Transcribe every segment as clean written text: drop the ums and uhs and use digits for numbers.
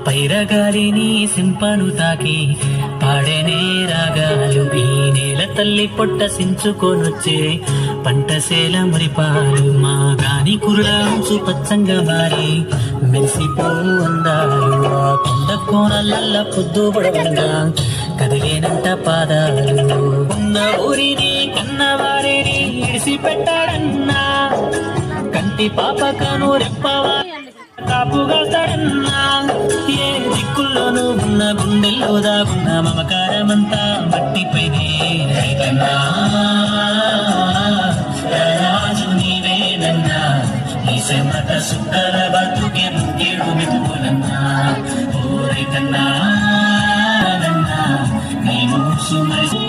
పైరగాలిని సింపను తాకి పాడేనే రాగాలు ఈ నేల తల్లి పొట్ట సించుకొనొచ్చే పంటసేల మురిపాలు మా గాని కురులాంచు పచ్చంగా మారి మెరిసిపో అందాలు ఆ కొండ కోనల్ల పొద్దు పడవగా కదిలేనంట పాదాలు ఉన్న ఊరిని కన్నవారిని ఇడిసి పెట్టాడన్నా కంటి పాపకను రెప్పవా కాపుగా సడన్నా ఏ దిక్కుల్లోనూ ఉన్న గుండెల్లో దాగున్న మమకారమంతా మట్టిపైనే రైతన్నా రాజు నీవేనన్నా ఈ శ్రమట సుక్కల బతుకే ముఖ్యుడు మెతుకులన్నా ఓ రైతన్నా నీ మూసు మరి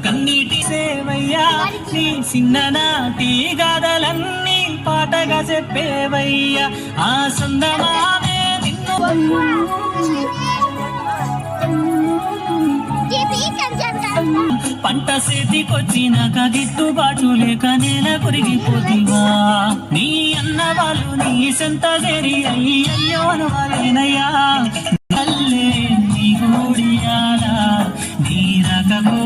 కన్నీటి సేవయ్యా నీ చిన్ననాటి గాథలన్నీ పాటగా చెప్పేవయ్యా ఆ సందమామే నిన్ను పంట చేతికొచ్చినాక గిట్టుబాటు లేక నేల కొరిగిపోతివా నీ అన్న వాళ్ళు నీ సెంత చేరి అయ్యో అనవాలేనయ్యా నల్లే నీ గోడియాల నీ రకము